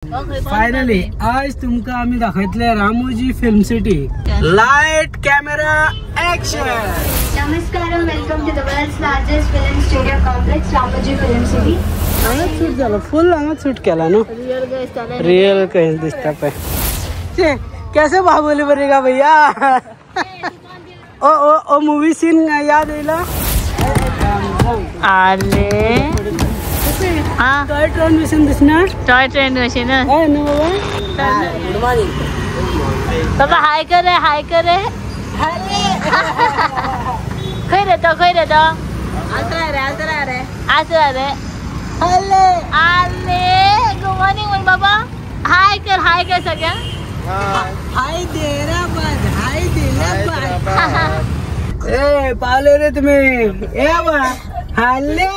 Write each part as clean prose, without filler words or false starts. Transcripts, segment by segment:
Finally आज तुमका आम्ही दाखवतले Ramoji film city. Light camera action. नमस्कार, welcome to the world's largest film studio complex Ramoji film city. अंगात शूट झालं, फुल अंगात शूट केला ना. रियल काही दिसता पे. कैसे बाहुबली बनेगा भैया. ओ मूवी सीन याद आला. आले हाँ टॉय ट्रेन मशीन दिसणार. टॉय ट्रेन मशीन है ना बाबा. गुड मॉर्निंग बाबा. हाय करे खै रे तो आसरा रे आले. गुड मॉर्निंग बोल बाबा. हाय कर सगळ्या. हाय देराबाद, हाय देराबाद. ए पावले रे तुम्ही. ए बा हाले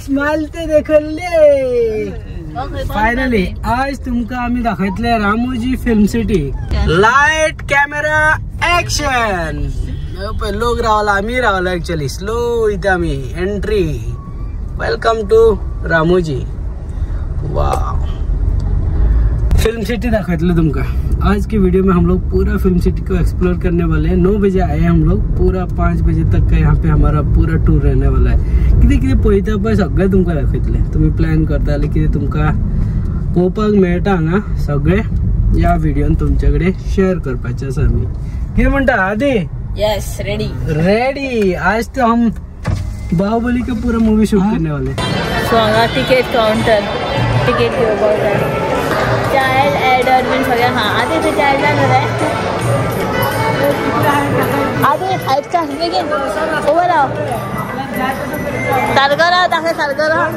स्माइल ते देखले. फायनली आज तुमका आम्ही दाखवतले Ramoji film city. Light camera action. लोक रावला, आम्ही रावला ऍक्च्युअली स्लो. इथे आम्ही entry. Welcome to Ramoji. Wow, film city दाखवतले तुमका. आज की वीडियो में हम लोग पूरा फिल्म सिटी को एक्सप्लोर करने वाले हैं. 9 बजे आए हम लोग, पूरा 5 बजे तक का यहाँ पे हमारा पूरा टूर रहने वाला है. किती पळयता पळय सगळे तुमका दाखवतले. तुम्ही प्लॅन करता की तुमका पोवपाक मेळटा हांगा सगळे या व्हिडिओन तुमच्याकडे शेअर करपाचे आसा आम्ही. कितें म्हणटा आदी. Yes ready. आज तो हम बाहुबली का पूरा मूवी शूट करने वाले. सो हांगा टिकेट काउंटर. टिकेट घेवपाक जाय. चाइल्ड एडवर्टाइजमेंट सगळ्या. हाँ आधी ते चाइल्ड रे आधी हाईट का बेगीन उभं राव. सारखं राव दाखव. सारखं राव.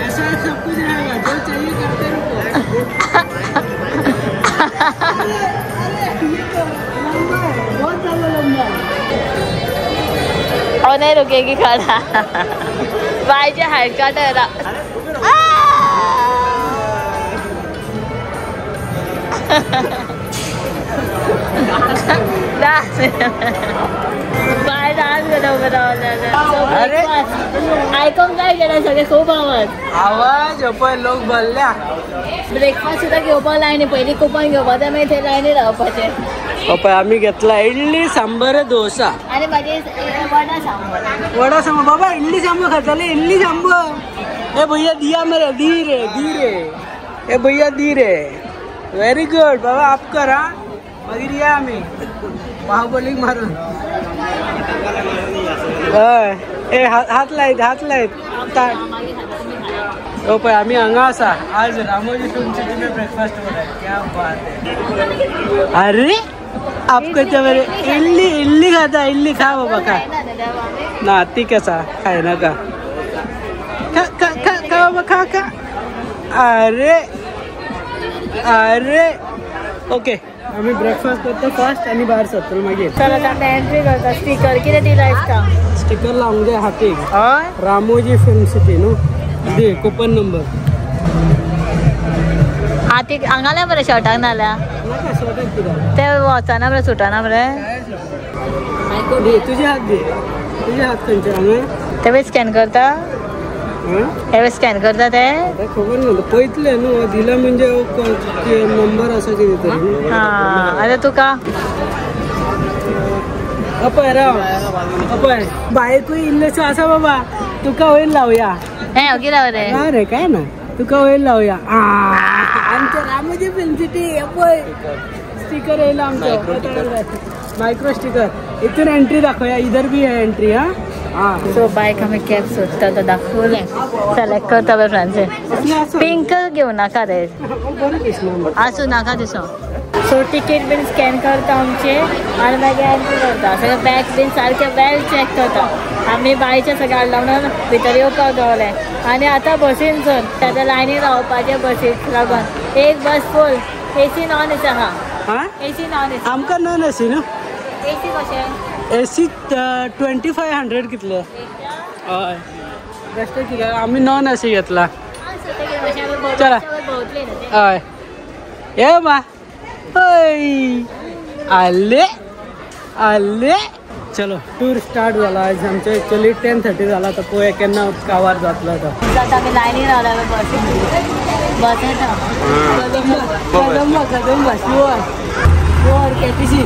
ऐसा सब कुछ रहेगा, जो चाहिए करते रहो. बहुत ज्यादा लंबा है. और नहीं रुकेगी खड़ा. भाई जो हाइट काट है बाय डान्स अरे ऐकून काय केलं सगळे खूप आवाज पण लोक बोलल्या. ब्रेकफास्ट सुद्धा घेवपाक लायनी. पहिली कुपन घेवपाक मागीर थंय लायनी रावपाचें. आम्ही घेतला इडली सांबर डोसा आणि मागीर वडा सांबर. वडा सांबर. बाबा इडली सांबर खाताले. इडली सांबर. ए भैया दिया मेरे. दी रे ए भैया दी रे. व्हेरी गुड बाबा. आप करा मागीर या आम्ही बाहुबली मारून. ए हात लायत पण आम्ही हांगा आसा. आज रामोजी फिल्म सिटी में ब्रेकफास्ट हो रहा है. क्या बात है. अरे आपको तो मेरे इडली खाता. इडली खा बाबा खा ना. ती कसा खाय ना का. खा बाबा खा. अरे ओके. आम्ही ब्रेकफास्ट करतो फास्ट आणि बाहेर सरतो मागीर. चला आता एंट्री करता. स्टिकर किती दिला इसका. स्टिकर लावून दे हाती. रामोजी फिल्म सिटी नो दे. कुपन नंबर हाती हांगाले बरे शर्टाक नाल्या ते वचना बरे सुटना बरे. तुझे हात खंयचे हांगा. ते स्कॅन करता. हे स्कॅन करता ते खबर ना. पळयतले न्हू दिला म्हणजे नंबर असा कितें तरी. हा आता तुका अपय राव. अपय बायको इल्लेसो आसा बाबा. तुका वयर लावया. हे कितें बरे. अरे काय ना तुका वयर लावया. आमच्या रामोजी फिल्म सिटी. अपय स्टिकर येयला आमचो. Micro sticker. इथून एंट्री दाखवया. इधर भी है एंट्री. हाँ सो बायक आम्ही कॅब सोदता तो दाखवलें. सिलेक्ट करता बे फ्रेंड्स. पिंक घेऊ नाका रे. आसूं नाका दिसो. सो टिकेट बीन स्कॅन करता आमचे आणि मागीर एंट्री करता. सगळें बॅग बीन सारकें वेल चॅक करता. आमी बायचे सगळें हाडून भितर येवपाक गावले. आनी आतां बसीन चल ताच्या लायनी रावपाचे बसीक लागून. एक बस फूल. AC नॉन AC आहा. AC non AC. आमकां नॉन AC न्हू. AC कशें. AC 2500 कितले. हय बेस्ट कितें आम्ही नॉन AC घेतला. चला हय ये बा. आले चलो टूर स्टार्ट जाला. आज आमचे एक्चुअली 10:30 जाला. तर पळोवया केन्ना कावार जातलो तो. आता आम्ही लायनीन रावला बस येता कदम केटीसी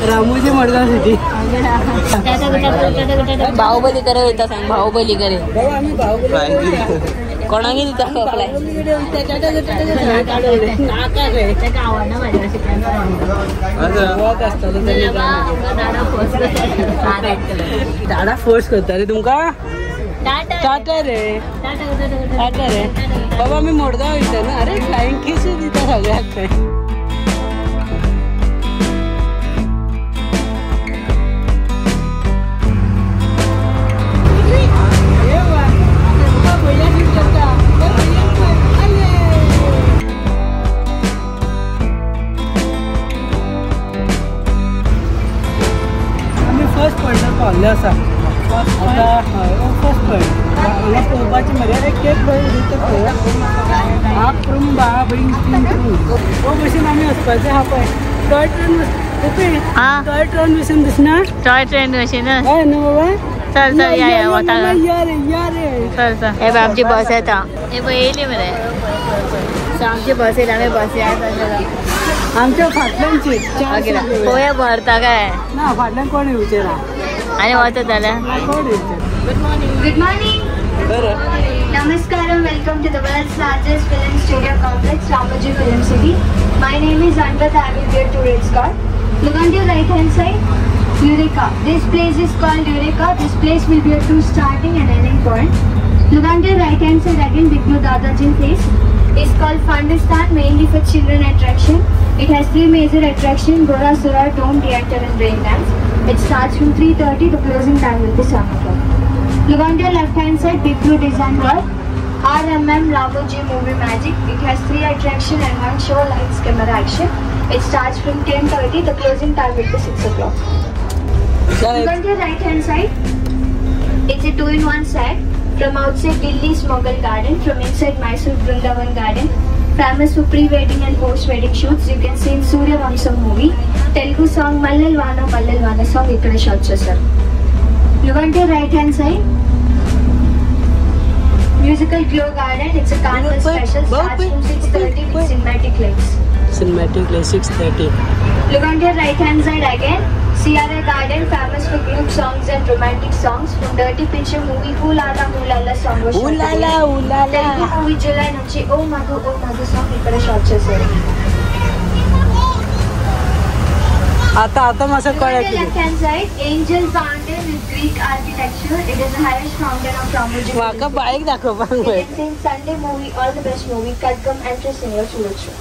रामोजी मडगाव सिटी. बाहुबली करे येता सांग. बाहुबली करे कोणागे दिता दादा फोर्स करता रे तुमका. टाटा रे टाटा रे बाबा. मी मोडगाव येतो ना. अरे फ्लाइंग किस दिता सगळ्यात काय. फर्स्ट पॉइंटार पावल्ले आसा. आता फर्स्ट पॉइंट हांगा पळोवपाची म्हळ्यार एक केक भशेन आमी वचपाचें आहा पळय. टॉय ट्रेन भशेन दिसना. टॉय ट्रेन मशीन हय न्हू बाबा. चल चल या वता या रे. चल चल. हे आमची बस येता. हे पळय येयली मरे. आमची बस येयली. आमी बस आमच्या फाटल्यानची पोया भरता काय ना. फाटल्यान कोण येवचें ना. आणि वता जाल्यार कोण येवचें. Good morning. Namaskaram. Welcome to the world's largest film studio complex, Ramoji Film City. My name is Anvita. I will be your tour escort. Look on your right hand side. Eureka. This place is called Eureka. This place will be your tour starting and ending point. Look on your right hand side again. Big Blue Dadajin place. It's called Fundistan, mainly for children attraction. It has 3 major attractions: Gora Sura, Dome Theatre and Rain Dance. It starts from 3:30. The closing time will be 7 o'clock. Look on your left hand side. Big Blue Design Hall. RMM Ramoji Movie Magic. It has 3 attractions and 1 show, lights, camera, action. It starts from 10:30. The closing time will be 6 o'clock. Look on your right hand side. It's a 2-in-1 set. From outside Delhi's Mughal Garden, from inside Mysore Vrindavan Garden. Famous for pre-wedding and post-wedding shoots. You can see in Surya Vamsam movie. Telugu song Mallal Vana song ikkada shot chesaru. Look on your right hand side. Musical Glow Garden. It's a carnival special. Starts from 6:30 with cinematic lights. Cinematic lights 6:30. Look on your right hand side again. CRA Garden, famous for group songs and romantic songs. From Dirty Picture movie, Ooh Lala song was shot. Ooh Lala. Telugu movie July nunchi Oh Madhu song ikkada shot chesaru. आता माझं कळलं की left hand side, Angel Fountain with Greek architecture. It is the highest fountain of Ramoji. वाका bike दाखव पण. You can see in Sunday movie, All the Best movie, Kadgam entrance in your Suraj show.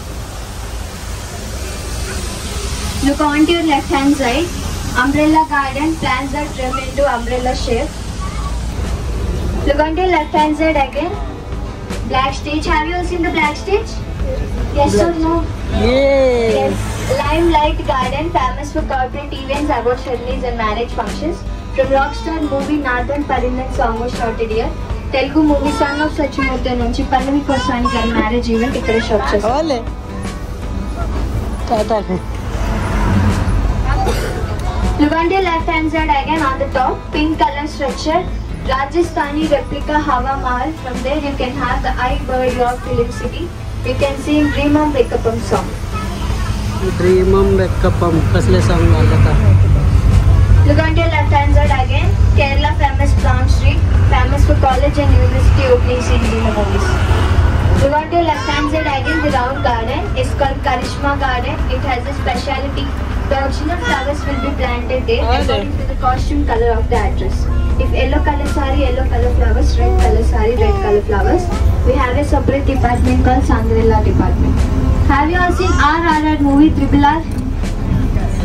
Look on to your left hand side. Umbrella Garden. Plants are trimmed into umbrella shape. Look on to your left hand side again. Black stage. Have you all seen the black stage? Yes or no? Yes. Limelight Garden. Famous for corporate events, award ceremonies and marriage functions. From Rockstar movie, Nathan Parindan song was shot here. Telugu movie Son of Sachimurthy nunchi Pallavi Kosani gaరి marriage event ikkada shot chesaru. Ole. Tata. Look on your left hand side again on the top, pink color structure, Rajasthani replica Hawa Mahal. From there you can have the I Bird Rock Film City. You can see in Dreamam Bekapam song. Dreamam Bekapam कसले song वाजता. Look on your left hand side again, Kerala famous Plant Street, famous for college and university opening scenes in the movies. Look on your left hand side again, the round garden is called Karishma Garden. It has a speciality. The original flowers will be planted there according to the costume color of the actress. If yellow color saree, yellow color flowers, red color saree, red color flowers. We have a separate department called Sandrella department. Have you all seen RRR movie Triple R?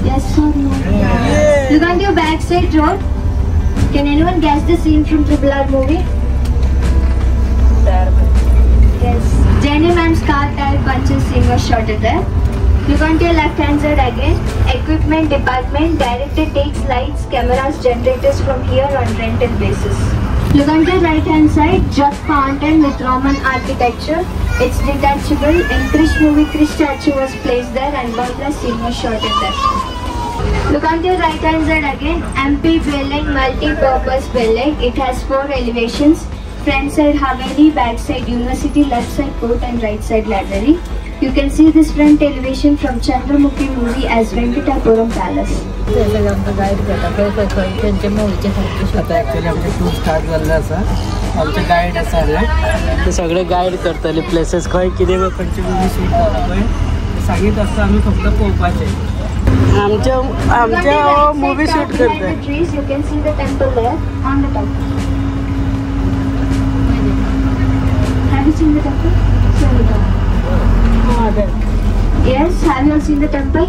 Yes or no? Yeah. Look on your backside road. Can anyone guess the scene from Triple R movie? Yes. Jenny Ma'am's car tire punches scene was shot at there. Look on to your left hand side again. Equipment department. Director takes lights, cameras, generators from here on rental basis. Look on to your right hand side. Jug fountain with Roman architecture. It's detachable. In Krish movie, Krish statue was placed there and one plus scene was shot in there. Look on your right hand side again. MP building, multi-purpose building. It has 4 elevations. Front side Haveli, back side University, left side Court and right side Library. You can see this front elevation from Chandramukhi movie as Venkatapuram Palace. आमचे guide आसा ते सगळे guide करतले places खंय कितें खंयची movie shoot जाता पळय सांगीत आसता आमी फक्त पळोवपाचे आमच्या मुवी शूट करता You can see the temple there on the top. Have you seen the temple? Yes, have you all seen the temple?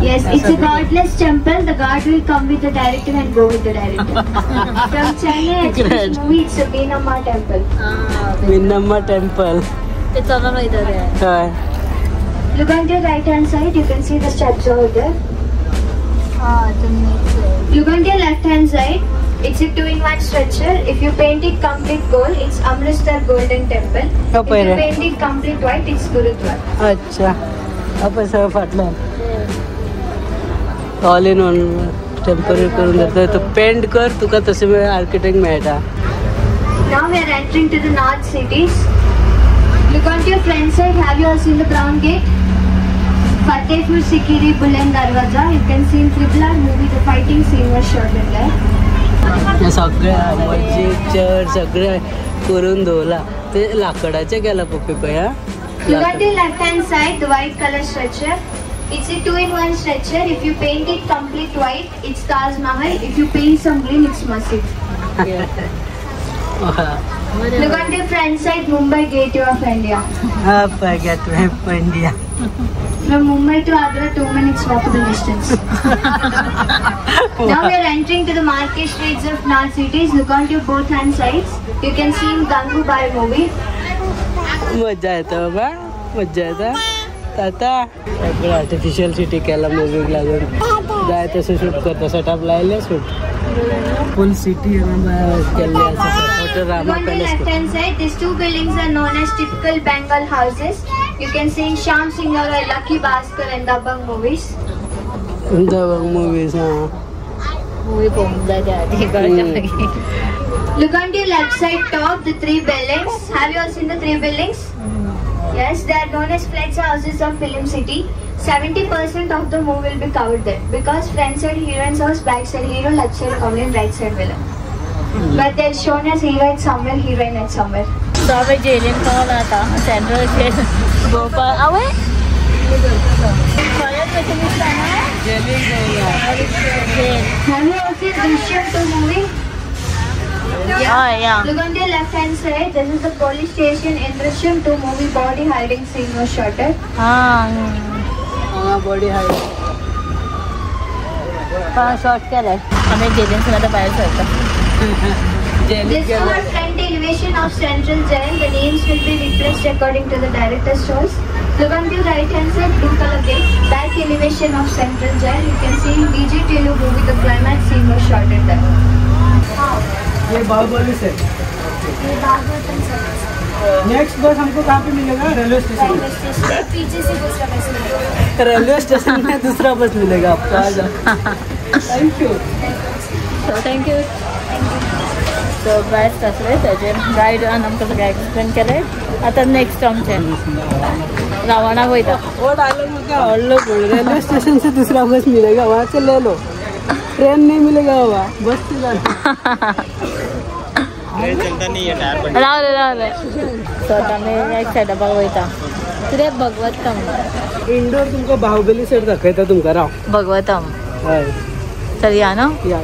Yes, it's a godless temple. The god will come with the director and go with the director. From Chennai Express movie, it's a Meenamma temple. Meenamma temple. It's on the right there. Look on your right hand side, you can see the steps over there. Look on your left hand side, it's a 2-in-1 structure. If you paint it complete gold, it's Amritsar Golden Temple. If you paint it complete white, it's Gurudwara. अच्छा आपण सगळं फाटलं all in one temporary करून देतो तो paint कर तुका तसे architect मेळटा. Now we are entering to the north cities. Look on your front side, have you all seen the brown gate? Fatehpur Sikri Buland Darwaza. You can see in Triple R movie the fighting scene was shot in there. या सगळ्या मस्जिद church सगळे करून दवरला ते लाकडाचे गेला पप्पी पळय. Look at the left hand side, the white color structure. It's a 2-in-1 structure. If you paint it complete white, it's Taj Mahal. If you paint some green, it's Masjid. Look at the front side, Mumbai Gateway of India. Gateway of India. From Mumbai to Agra, 2 minutes walkable distance. Now we are entering to the market streets of north cities. Look on your both hand sides. You can see in Gangubai movie. मजा येता बाबा मजा येता आता सगळं artificial city केला मुवीक लागून जाय तसं शूट करता सेटअप लायले शूट फुल सिटी केल्ली आसा hotel Rama On the palace. left hand side, these 2 buildings are known as typical Bengal houses. You can see in Shyam Singh or Lucky Bhaskar and Dabang movies. Movies movie बघून जाते Look on your left side top, the 3 buildings. Have you all seen the 3 buildings? Yes, they are known as flex houses of Film City. 70% of the movie will be covered there because front side heroine's house, back side hero, left side comedian, right side villain. But they're shown as hero at somewhere, heroine at somewhere. तो अबे जेलियन कौन आता central jail Bhopal अबे college में से मिलता है Have you all seen Drishyam 2 movie? yeah. Look on the left hand side. This is the police station in Drishyam 2 movie. Body hiding scene was shot at. Body hi short केलाय आम्ही जेलियन सुद्धा बाहेर सरतो. This is our front elevation of Central Jail. The names will be replaced according to the director's choice. Look on the right hand side, blue color gate. Back elevation of Central Jail. You can see in DJ Telugu movie the climax scene was shot at there. ये बाहुबली से next बस हमको कहाँ पे मिलेगा railway station पीछे से दूसरा बस मिलेगा. रेलवे स्टेशन में दूसरा बस मिलेगा आपको आ जाओ. Thank you thank you. So best असले त्याचे गाईड आमकां सगळें एक्सप्लेन केलें. आतां नेक्स्ट आमचें रावणाक वयता. वो डायलॉग मुझे आवडलो पण रेलवे स्टेशन से दूसरा बस मिलेगा वहाँ से ले लो. ट्रेन नहीं मिलेगा बाबा बस से जाना. रावले सो आतां आमी नेक्स्ट सेटअपाक वयता. कितें भगवतम इंडोर तुमकां बाहुबली सेट दाखयता तुमकां राव. भगवतम हय चल या नो या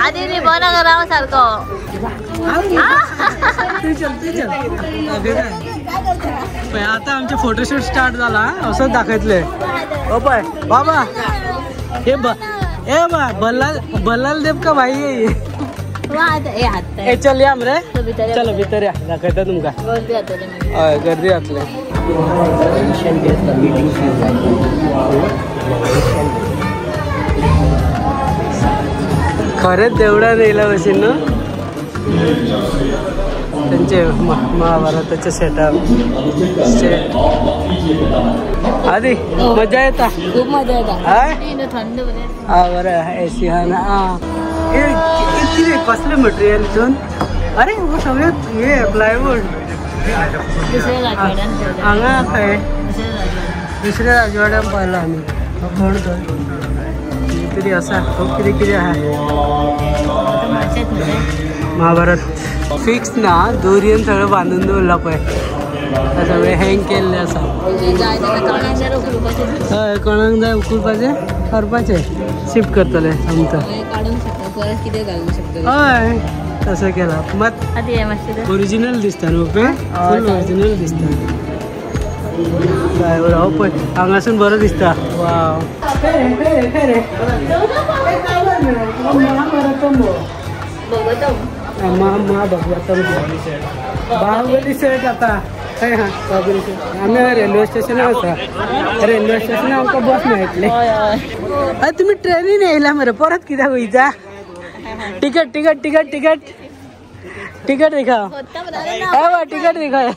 आधी मी बरं करावं सारखं. तू चल आता आमचे फोटोशूट स्टार्ट झाला असं दाखयतले. ओ पळय बाबा हे बल्लाल देव का भाई आहे. चल या मरे चलो भितर या दाखयता तुमकां. हय गर्दी जातले. खरेंच देवळान येयला भशेन न्हू. त्यांचे महाभारताचे सेट आधी मजा येता खूप मजा येता थंड हा बरं एसी हा ना कसले मटेरियल इथून अरे वो सगळ्यात हे प्लायवूड हांगा काय दुसऱ्या राजवाड्यात पाहिलं आम्ही किती असा खूप किती आहे महाभारत फिक्स ना दोरयेन सगळं बांधून दवरला पळय सगळे हँग केल्ले आसा हय कोणाक जाय उखलपाचे करपाचे शिफ्ट करतले आमचं हय तसं केला मात ओरिजिनल दिसता न्हू पे फुल ओरिजिनल दिसता ड्रायव्हर पळय हांगासून बरो दिसता वाव बाहुबली सेट आता काय हा बाहुबली सेट आम्ही रेल्वे स्टेशन आसा रेल्वे स्टेशन आमकां बस मेळटले अरे तुम्ही ट्रेनीन येयला मरे परत कित्याक वयता ticket ticket ticket ticket ticket दिखाओ टिकट दिखाओ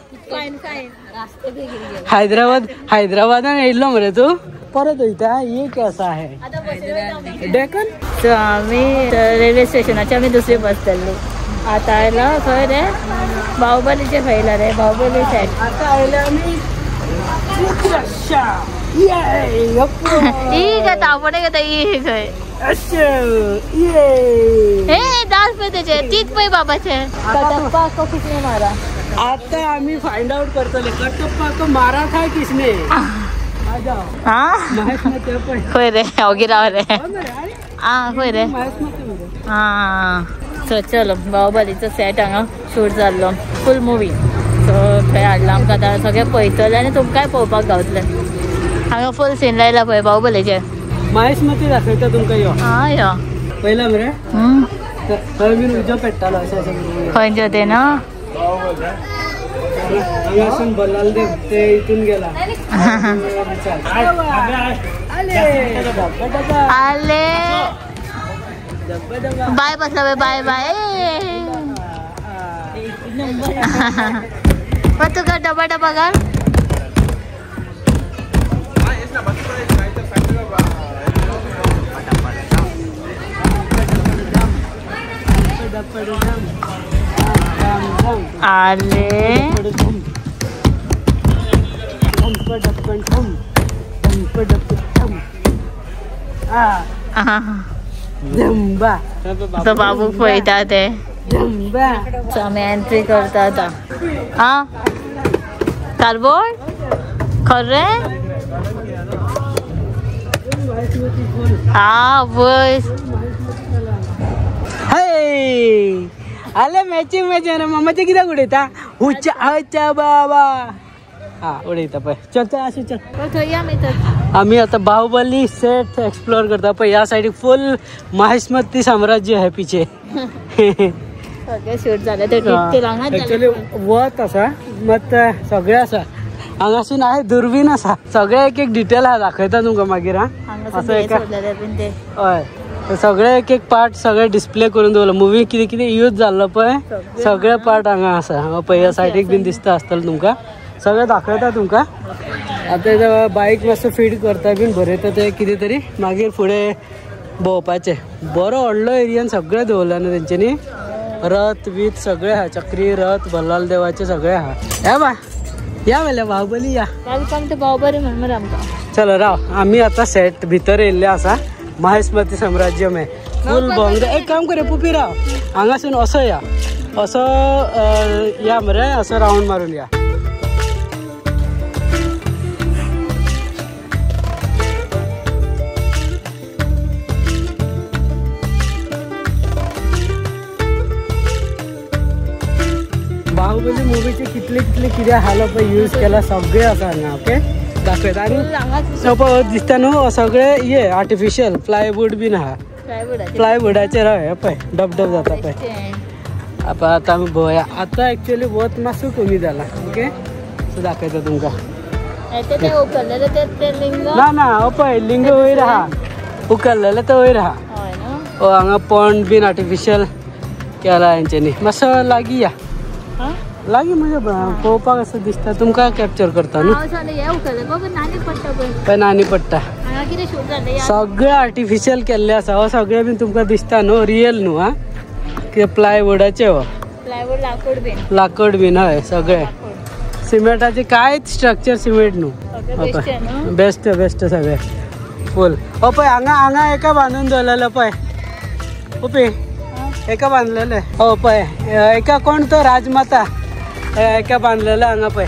हैदराबादान येयल्लो मरे तू परत वयता ये केसा आहे डेकन सो आम्ही रेल्वे स्टेशनाचे आम्ही दुसरी बस धरलो आता आयला खंय रे बाहुबलीचे खयला रे बाहुबली सेट आता आयले आम्ही ठीक आहे आपण घेता ये खंय हे डान्स पे त्याचे तीच पै बाबाचे कटप्पा को किसने मारा आता आम्ही फाइंड आउट करतले कटप्पा को मारा था किसने होय रे ओगिराव रे होय रे सो चलो बाहुबलीचो सेट हांगा शूट जाल्लो फूल मुवी सो थंय हाडला आमकां आतां सगळें पळयतले आनी तुमकांय पळोवपाक गावतले हांगा फूल सीन लायला पळय बाहुबलीचे महेशमती दाखयता तुमकां यो यो पळयला मरे थंय बीन उजो पेट्टालो अशें खंयच्यो ते न्हू हांगासून बल्लाल देव ते इथून गेला आले बाय बसला बाय बाय मग तुका डबा डबा घाल आले तो बाबू पळयता ते आम्ही एंट्री करता आता हा कार्डबोर्ड खरे हा बस आले मॅचिंग मॅच ना मामाचे कित्याक उडयता हुच्या अच्छा बाबा हा उडयता पळय चल चल अशी चल आम्ही आता बाहुबली सेट एक्सप्लोर करता पळय या सायडीक फुल महेशमती साम्राज्य आहे पिछे सगळे शूट झाले ते एक्चुअली वत आसा मत सगळे आसा हांगासून आहे दुर्बीन आसा सगळे एक एक डिटेल हा दाखयता तुमकां मागीर हा असं एका हय सगळे एक एक पार्ट सगळे डिस्प्ले करून दवरला मुवी कितें कितें यूज जाल्लो पळय सगळे पार्ट हांगा आसा हांगा पळय ह्या सायडीक बीन दिसता आसतलें तुमकां सगळें दाखयता तुमकां आतां बायक मातसो फीड करता बीन बरयता ते कितें तरी मागीर फुडें भोंवपाचें बरो व्हडलो एरियान सगळें दवरला न्हू तेंच्यांनी रथ बीत सगळे आहा चक्री रथ बल्लाल देवाचे सगळे आहा या बा या वेल्या बाहुबली या बाहुबली म्हणून आमकां चलो राव आमी आतां सेट भितर येयल्ले आसा महेशमती साम्राज्य में फुल भोंगरे एक काम करे पुपी राव हांगासून असो या असो या मरे असो राउंड मारून या बाहुबली मुवीचे कितले कितले कितें हालो पळय यूज केला सगळे आसा हांगा ओके दाखयता आनी दिसता न्हू सगळे ये आर्टिफिशियल प्लायवूड बीन आहा प्लायवूडाचेर हय पळय डब डब जाता पळय आतां आमी भोंवया आतां एक्चुअली वत मातसो कमी जाला ओके सो दाखयता तुमकां ना ना हो पळय लिंग वयर आहा उखल्लेले तो वयर आहा हांगा पॉंड बीन आर्टिफिशियल केला हेंच्यांनी मातसो लागीं या लागी म्हणजे पळोवपाक असं दिसता तुमका कॅप्चर करता न्हू पण नानी पडटा सगळें आर्टिफिशियल केल्लें आसा हो सगळें बीन तुमकां दिसता न्हू रियल न्हू हा कितें प्लायवुडाचे हो लाकूड बीन हय सगळें सिमेंटाचे कांयच स्ट्रक्चर सिमेंट न्हू बेस्ट बेस्ट सगळें फुल हो पळय हांगा एका बांदून दवरलेलो पळय ओपी एका बांधलेले हो पळय एका कोण तो राजमाता एका बांधलेलो हांगा पळय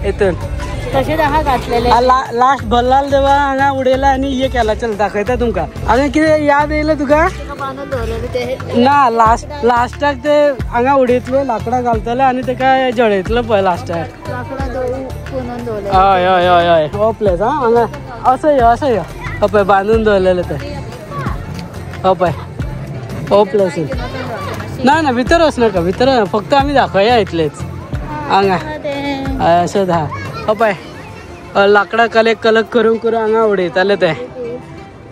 हेतून तशेंच हांगा घातलेले लास्ट भल्लाल देवा हांगा उडयला आनी हे केला चल दाखयता तुमकां हांगा कितें याद येयलें तुका ना लास्टाक ते हांगा उडयतले लाकडां घालतले आनी ताका जळयतलो पळय लास्टाक हय हय हय हय हो प्लेस हा हांगा असो यो हो पळय बांदून दवरलेले ते हो पळय हो प्लेस ना भितर वचनाका भितर फक्त आमी दाखोया इतलेच हांगा अशेंच हा हो पळय लाकडां कलेक्ट करून हांगा उडयताले ते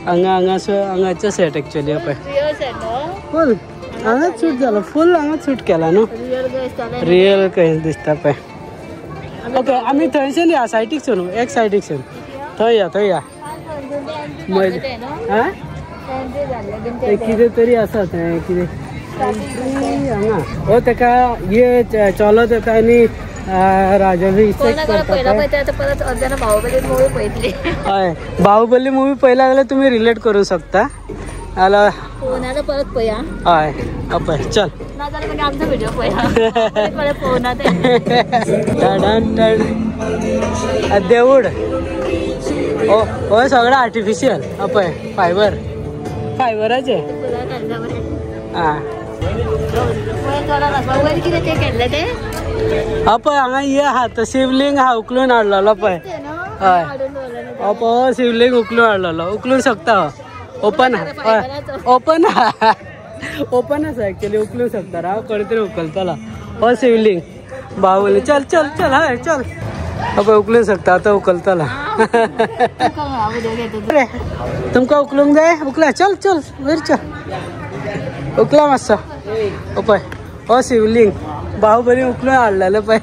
हांगाचो सेट एक्चुअली हो पळय फूल हांगाच शूट जाला फूल हांगाच शूट केला न्हू रियल कशें दिसता पळय ओके आमी थंयच्यान या सायडीक सोडू एक सायडीक सोड थंय या हा कितें तरी आसा थंय कितें हांगा हो ताका हे चलत येता आनी राजाभिषेक हय बाहुबली मूवी पळयला जाल्यार तुमी रिलेट करूंक शकता जाल्यार परत पळया हय पळय चल देवूळ हो सगळं आर्टिफिशियल पळय फायबराचे हा पळय हांगा हे आहा शिवलिंग हा उखलून हाडलेलो पळय हय हो शिवलिंग उखलून हाडलेलो उखलून शकता ओपन आसा एक्चुअली उखलूंक शकता हांव खंय तरी उखलतलो हो शिवलिंग बाहुबली चल चल चल हय चल पळय उखलूंक शकता आतां उखलतलो तुमकां उखलूंक जाय उखला चल चल वयर चल उखला मातसो हो पळय हो शिवलिंग बाहुबली उखलून हाडलेलो पळय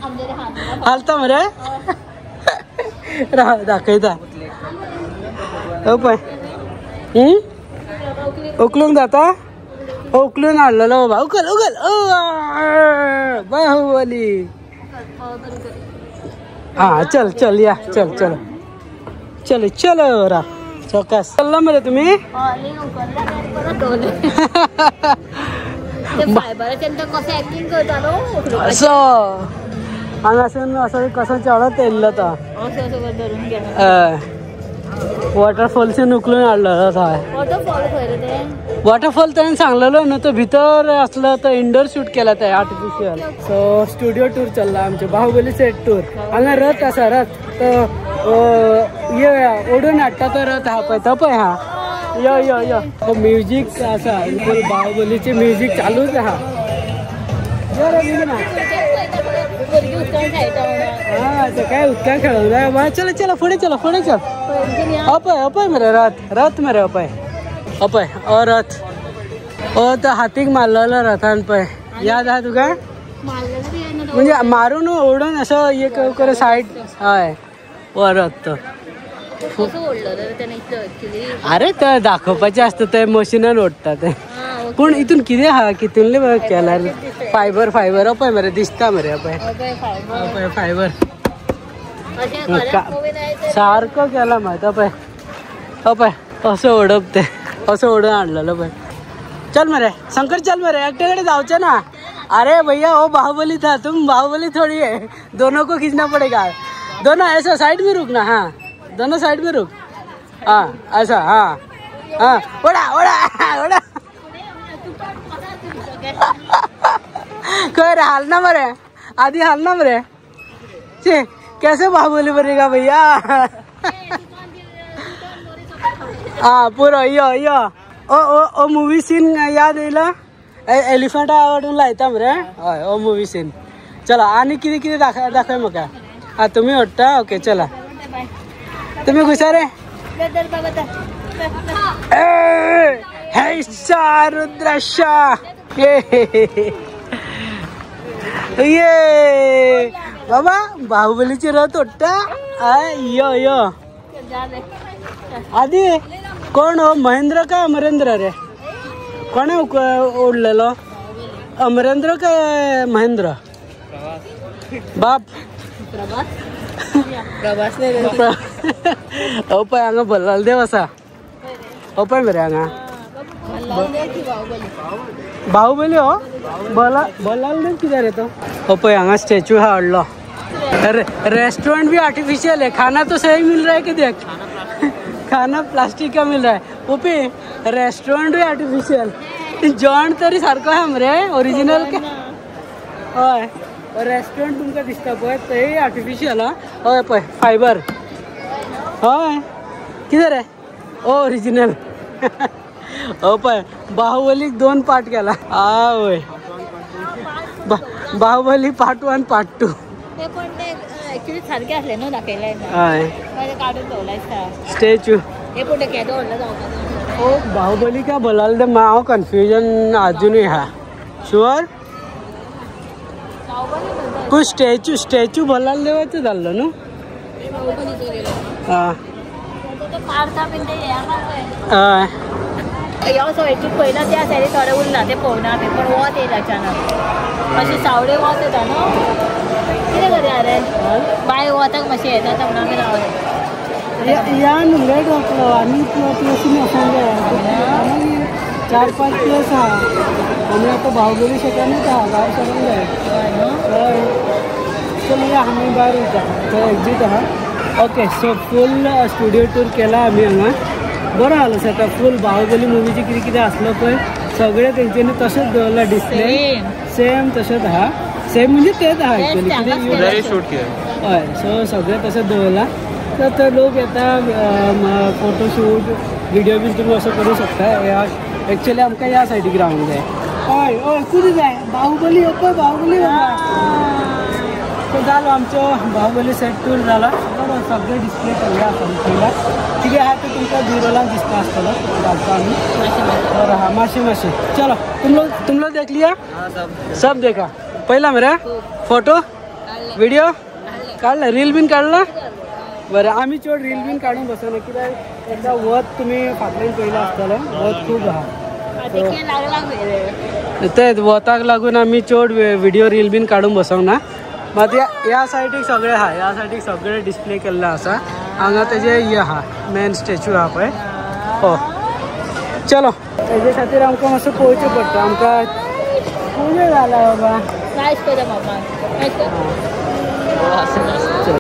हालता मरे दाखयता हो पळय उखलूंक जाता हो उखलून हाडलेलो बाबा उखल बाहुबली हा चल चल या चल चल चल चलो रा चौकास चलला मरे तुम्ही असं हांगासून असं कसं चढत येयल्लो तो वॉटरफॉलसून उखलून हाडलेलो थंय वॉटरफॉल त्याने सांगलेलो न्हू तो भितर असलो तो इंडोर शूट केला ते आर्टिफिशियल सो स्टुडिओ टूर चल्ला आमचे बाहुबली सेट टूर हांगा रथ आसा रथ तो ये ओडून हाडटा तो रथ हा पळय तो पळय हा यो यो यो तो म्युजीक आसा बाहुबलीचे म्युजीक चालूच आहा हा ते काय उदकान खेळूंक जाय चल चल फुडें चल अपय मरे रथ मरे अपय हो रथ हो तो हातीक मारलेलो रथान पळय याद आहा तुका म्हणजे मारून ओडून असं हे कर सायड हय हो रथ तो अरे ते दाखोवपाचें आसता ते मशिनान ओडटा ते पूण हितून कितें आहा कितूनले केल्यार फायबर पळय मरे दिसता मरे पळय फायबर सारको केला माहिती पळय असं ओडप ते असं ओडून हाडलेलो पळय चल मरे शंकर चल मरे एकटे कडेन जावचें ना अरे भैया वो बाहुबली था तुम बाहुबली थोड़ी है दोनों को खींचना पड़ेगा दोनों ऐसा साइड में रुकना हाँ दोनों साइड में रुक हाँ ऐसा हाँ ओड़ा कोई हालना मरे आधी हालना मरे चे कैसे बाहुबली बनेगा भैया हाँ पूरा यो ओ मूवी सीन याद येयला एलिफंटा आवडून लायता मरे हय ओ मूवी सीन चला आनी कितें दाखय म्हाका हाँ तुम्ही ओडटा ओके चला तुम्ही हुशार रुद्राक्षा ये बाबा बाहुबलीची रथ ओट्टा यो यो आधी कोण हो महेंद्र का अमरेंद्र रे कोण ओढलेलो अमरेंद्र का महेंद्र बाप पळय हांगा बल्लाल देव आसा पळय मरे हांगा बाहुबली हो बल्लाल देव किधर है तो पळय हांगा स्टॅच्यू हा हाडलो रेस्टोरेंट भी आर्टिफिशियल है खाना तो सही मिल रहा है कि देख खाना प्लास्टिक का मिल रहा है पुपी रेस्टोरेंट भी आर्टिफिशियल जॉन तरी सारखं आहे मरे ओरिजिनल का हय रेस्टोरेंट तुमकां दिसता पळय तेय आर्टिफिशियल हा हय पळय फायबर हय कितें रे ओरिजिनल पळय बाहुबलीक 2 पार्ट केला आवय बाहुबली पार्ट 1 पार्ट 2 ते पण ते ऍक्च्युअली सारखे असले नो दाखयले हय काढून ठेवलाय स्टॅच्यू हे कुठे केदो व्हडलो जावता ओ बाहुबली का बोलाल दे हांव कन्फ्युजन अजूनय हा शुअर तू स्टॅच्यू बोलाल देवाचं जाल्लो न्हू हां पहिला त्या सायडी थोडे उरला ते पळोवना बी पण वत येयला अचानक मातशे सावडे वत येता न्हू कितें करया रे बाय वताक मातशें येता म्हणून आमी रावले या लेट वाटलो आनी प्लेसीन वचूंक जाय 4-5 प्लेस आहा आमी आतां बाहुबली शेतानूच आहा भायर सरूंक जाय हय चल या आमी भायर वयता थंय एक्झीट आहा ओके सो फूल स्टुडियो टूर केला आमी हांगा बरो जालो सेटअप फूल बाहुबली मुवीची कितें कितें आसलो पळय सगळें तेंच्यांनी तशेंच दवरला डिस्प्ले सेम तशेंच आहा सेम म्हणजे तेच आहा एक्चुअली कितें शूट केलें हय सो सगळें तशेंच दवरला तर लोक येता फोटोशूट व्हिडिओ बी तुम्ही असं करू शकता एक्चुअली आमकां ह्या सायडीक रावंक जाय हय हय कुठे जाय बाहुबली पळय बाहुबली तो जालो आमचो बाहुबली सेट टूर जाला बरो सगळे डिस्प्ले केल्ले आसा पळयला कितें आहा ते तुमकां बिरोलान दिसता आसतलो घालता आमी बरो आहा मातशें चलो तुम लोग देख लिया सब देखा पहिला मरे फोटो व्हिडिओ काढला रील बीन काढला बरं आम्ही चड रील बीन काढून बसना कित्याक एकदा वत तुमी फाटल्यान पयला आसतलें वत खूब आहा तेच वताक लागून आमी चड व्हिडिओ रील बीन काढून बसोंक ना मात ह्या सायडीक सगळें आहा ह्या सायडीक सगळें डिस्प्ले केल्लें आसा हांगा तेजे हे आहा मेन स्टॅच्यू आहा पळय हो चलो तेजे खातीर आमकां मातसो पळोवचें पडटा आमकां खूब जाला बाबा